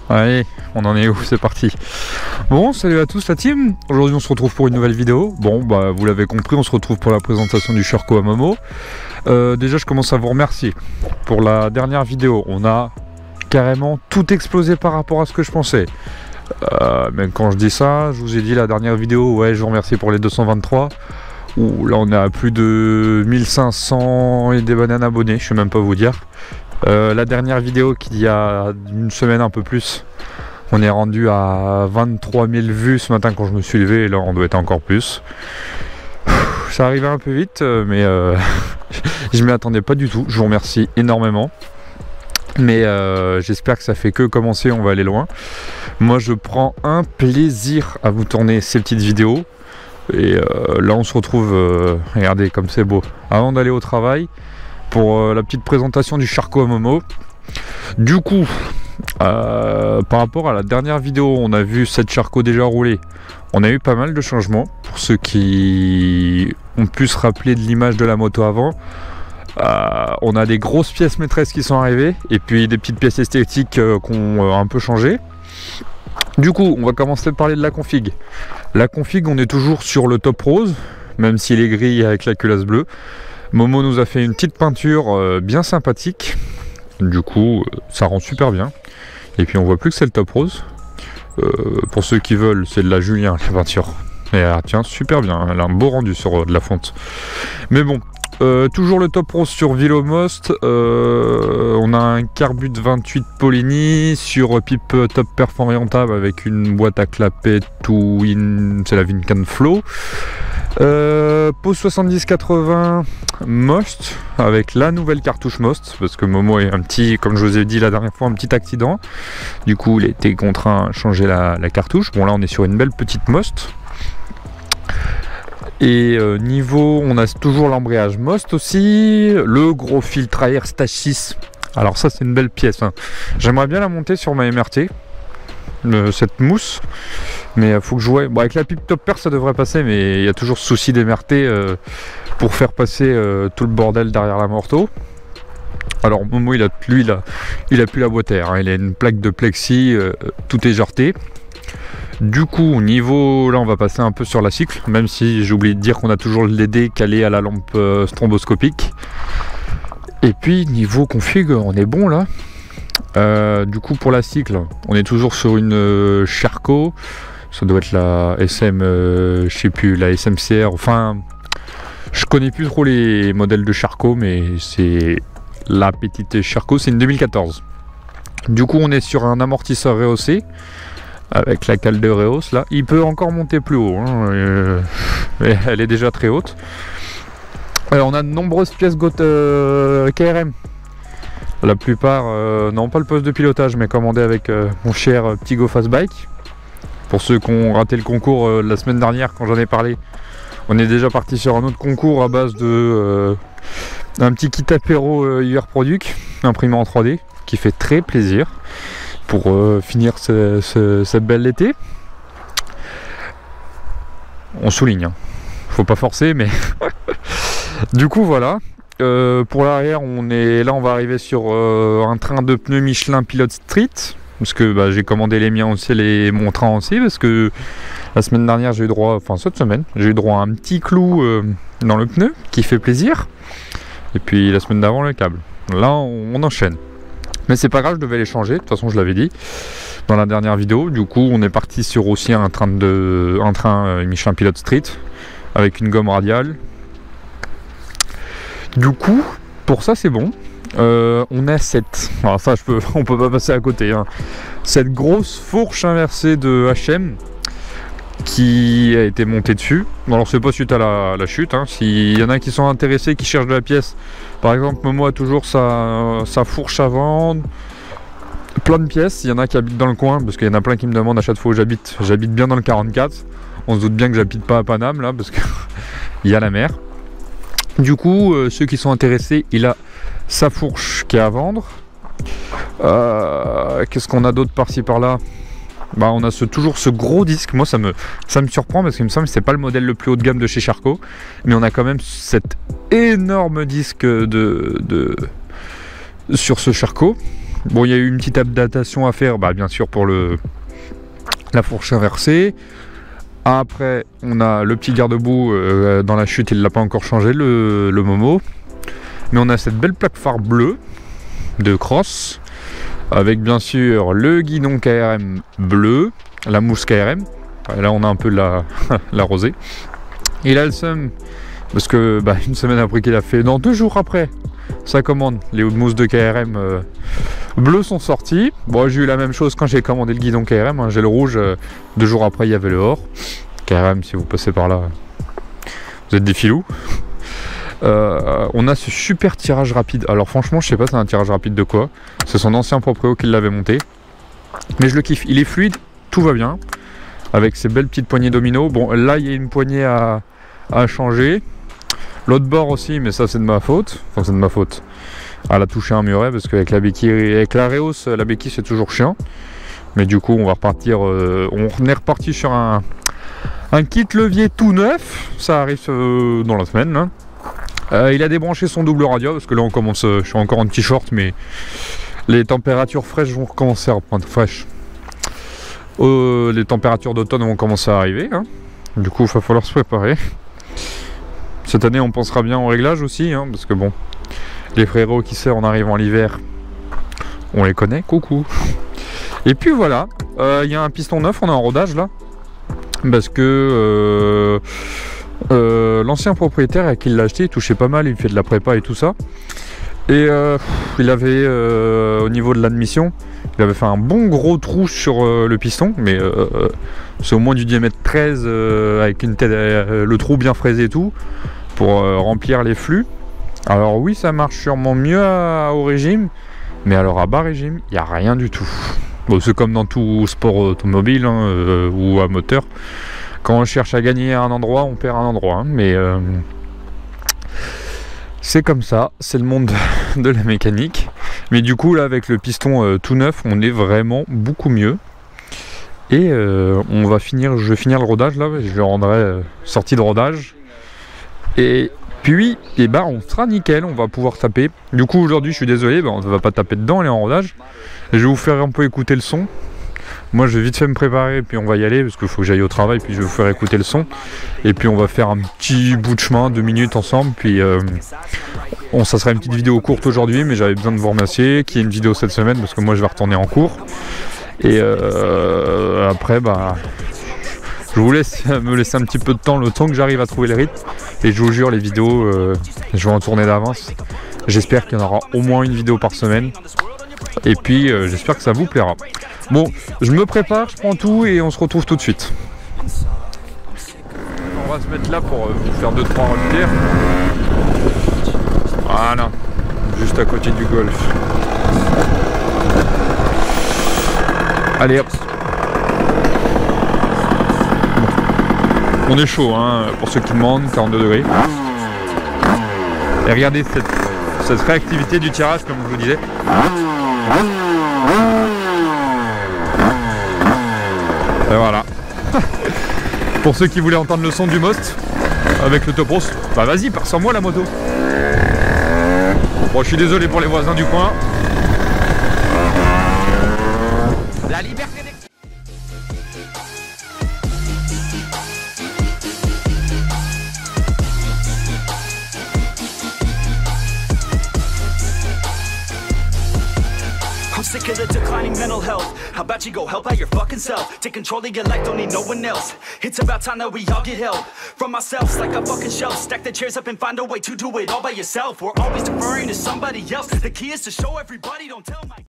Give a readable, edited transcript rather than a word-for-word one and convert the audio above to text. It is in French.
Allez, on en est où? C'est parti. Bon, salut à tous la team. Aujourd'hui on se retrouve pour une nouvelle vidéo. Bon, bah vous l'avez compris, on se retrouve pour la présentation du Sherco à Momo. Déjà je commence à vous remercier pour la dernière vidéo. On a carrément tout explosé par rapport à ce que je pensais. Même quand je dis ça, je vous ai dit la dernière vidéo, ouais, je vous remercie pour les 223. Ouh, là on est à plus de 1500 et des bananes abonnés, je sais même pas vous dire. La dernière vidéo qu'il y a une semaine un peu plus, on est rendu à 23 000 vues ce matin quand je me suis levé, et là on doit être encore plus. Ça arrivait un peu vite, mais je m'y attendais pas du tout. Je vous remercie énormément, mais j'espère que ça fait que commencer, on va aller loin. Moi je prends un plaisir à vous tourner ces petites vidéos, et là on se retrouve, regardez comme c'est beau, avant d'aller au travail, pour la petite présentation du Sherco à Momo. Du coup, par rapport à la dernière vidéo, on a vu cette Sherco déjà rouler. On a eu pas mal de changements. Pour ceux qui ont pu se rappeler de l'image de la moto avant, on a des grosses pièces maîtresses qui sont arrivées, et puis des petites pièces esthétiques qui ont un peu changé. Du coup, on va commencer par parler de la config. La config, on est toujours sur le top rose, même s'il est gris avec la culasse bleue. Momo nous a fait une petite peinture bien sympathique, du coup ça rend super bien. Et puis on voit plus que c'est le top rose. Pour ceux qui veulent, c'est de la Julien la peinture. Et elle tient super bien, elle a un beau rendu sur de la fonte. Mais bon, toujours le top rose sur Velomost. On a un Carbut 28 Polini sur pipe top perf orientable avec une boîte à clapet Twin, c'est la Vincan Flow. Pose 70-80 Most avec la nouvelle cartouche Most, parce que Momo est un petit, comme je vous ai dit la dernière fois, un petit accident. Du coup il a été contraint à changer la cartouche. Bon là on est sur une belle petite Most. Et niveau, on a toujours l'embrayage Most aussi, le gros filtre à air Stage 6. Alors ça c'est une belle pièce, hein. J'aimerais bien la monter sur ma MRT, cette mousse, mais faut que je vois. Bon, avec la pipe top pair ça devrait passer, mais il y a toujours ce souci d'MRT pour faire passer tout le bordel derrière la morteau. Alors Momo il a plus la boîte air, hein. Il a une plaque de plexi, tout est jarté. Du coup, niveau, là on va passer un peu sur la cycle, même si j'ai oublié de dire qu'on a toujours le LED calé à la lampe stromboscopique. Et puis niveau config, on est bon là. Du coup pour la cycle, on est toujours sur une Sherco. Ça doit être la SM, je sais plus, la SMCR, enfin je connais plus trop les modèles de Sherco, mais c'est la petite Sherco, c'est une 2014. Du coup on est sur un amortisseur rehaussé avec la cale de rehausse là. Il peut encore monter plus haut, hein, mais elle est déjà très haute. On a de nombreuses pièces KRM. La plupart, non pas le poste de pilotage, mais commandé avec mon cher petit Go Fast Bike. Pour ceux qui ont raté le concours la semaine dernière quand j'en ai parlé, on est déjà parti sur un autre concours à base de un petit kit apéro UR Product imprimé en 3D qui fait très plaisir pour finir cette belle été. On souligne, hein. Faut pas forcer, mais du coup voilà. Pour l'arrière, on va arriver sur un train de pneus Michelin Pilot Street, parce que bah, j'ai commandé les miens aussi, mon train aussi, parce que la semaine dernière j'ai eu droit, enfin cette semaine, j'ai eu droit à un petit clou dans le pneu qui fait plaisir, et puis la semaine d'avant le câble. Là on enchaîne, mais c'est pas grave, je devais les changer, de toute façon je l'avais dit dans la dernière vidéo. Du coup on est parti sur aussi un train Michelin Pilot Street avec une gomme radiale. Du coup, pour ça c'est bon. On a cette, alors ça on peut pas passer à côté, hein. Cette grosse fourche inversée de HM qui a été montée dessus. Bon, alors c'est pas suite à la chute, hein. S'il y en a qui sont intéressés, qui cherchent de la pièce, par exemple Momo a toujours sa fourche à vendre, plein de pièces. Il y en a qui habitent dans le coin, parce qu'il y en a plein qui me demandent à chaque fois où j'habite. J'habite bien dans le 44. On se doute bien que j'habite pas à Paname là, parce que il y a la mer. Du coup, ceux qui sont intéressés, il a sa fourche qui est à vendre. Qu'est-ce qu'on a d'autre par-ci par-là? Bah, on a toujours ce gros disque. Moi ça me surprend parce qu'il me semble que c'est pas le modèle le plus haut de gamme de chez Sharko, mais on a quand même cet énorme disque sur ce Sharko. Bon, il y a eu une petite adaptation à faire, bah, bien sûr pour la fourche inversée. Après on a le petit garde-boue dans la chute, il l'a pas encore changé, le Momo. Mais on a cette belle plaque phare bleue de cross, avec bien sûr le guidon KRM bleu, la mousse KRM. Là on a un peu la rosée. Il a le seum parce que bah, une semaine après qu'il a fait, non 2 jours après sa commande, les mousses de KRM bleu sont sorties. Bon, j'ai eu la même chose quand j'ai commandé le guidon KRM, hein, j'ai le rouge, 2 jours après il y avait le or. KRM, si vous passez par là, vous êtes des filous. On a ce super tirage rapide. Alors franchement je sais pas c'est un tirage rapide de quoi. C'est son ancien proprio qui l'avait monté. Mais je le kiffe, il est fluide, tout va bien. Avec ces belles petites poignées domino. Bon là il y a une poignée à changer. L'autre bord aussi, mais ça c'est de ma faute. Enfin c'est de ma faute. Elle a touché un muret parce qu'avec la béquille, avec la Reos, la béquille c'est toujours chiant. Mais du coup on va repartir, on est reparti sur un kit levier tout neuf. Ça arrive dans la semaine hein. Il a débranché son double radio parce que là on commence, je suis encore en t-shirt mais les températures fraîches vont recommencer à reprendre fraîches. Les températures d'automne vont commencer à arriver hein. Du coup il va falloir se préparer. Cette année on pensera bien au réglage aussi hein, parce que bon, les frérots qui servent en arrivant l'hiver, on les connaît, coucou. Et puis voilà, il y a un piston neuf, on est en rodage là parce que l'ancien propriétaire à qui il l'a acheté, il touchait pas mal, il fait de la prépa et tout ça. Et il avait au niveau de l'admission, il avait fait un bon gros trou sur le piston, mais c'est au moins du diamètre 13 avec une tête, le trou bien fraisé et tout, pour remplir les flux. Alors oui, ça marche sûrement mieux au régime, mais alors à bas régime, il n'y a rien du tout. Bon, c'est comme dans tout sport automobile hein, ou à moteur. Quand on cherche à gagner à un endroit, on perd à un endroit. Hein, mais c'est comme ça, c'est le monde de la mécanique. Mais du coup, là, avec le piston tout neuf, on est vraiment beaucoup mieux. Et je vais finir le rodage, là, je le rendrai sortie de rodage. Et puis, eh ben, on sera nickel, on va pouvoir taper. Du coup, aujourd'hui, je suis désolé, on ne va pas taper dedans, elle est en rodage. Et je vais vous faire un peu écouter le son. Moi je vais vite fait me préparer puis on va y aller parce qu'il faut que j'aille au travail, puis je vais vous faire écouter le son et puis on va faire un petit bout de chemin, 2 minutes ensemble, puis ça sera une petite vidéo courte aujourd'hui, mais j'avais besoin de vous remercier qu'il y ait une vidéo cette semaine parce que moi je vais retourner en cours et après bah je vous laisse me laisser un petit peu de temps, le temps que j'arrive à trouver le rythme, et je vous jure les vidéos je vais en tourner d'avance. J'espère qu'il y en aura au moins une vidéo par semaine. Et puis j'espère que ça vous plaira. Bon, je me prépare, je prends tout et on se retrouve tout de suite. On va se mettre là pour vous faire 2-3 repères. Voilà, juste à côté du golf. Allez hop. Bon. On est chaud hein, pour ceux qui demandent, 42 degrés. Et regardez cette réactivité du tirage comme je vous disais. Et voilà. Pour ceux qui voulaient entendre le son du Most avec le Topros, bah vas-y, pars sur moi la moto. Bon, je suis désolé pour les voisins du coin. La liberté des... I'm sick of the declining mental health. How about you go help out your fucking self? Take control of your life, don't need no one else. It's about time that we all get help from ourselves, like a fucking shelf. Stack the chairs up and find a way to do it all by yourself. We're always deferring to somebody else. The key is to show everybody, don't tell my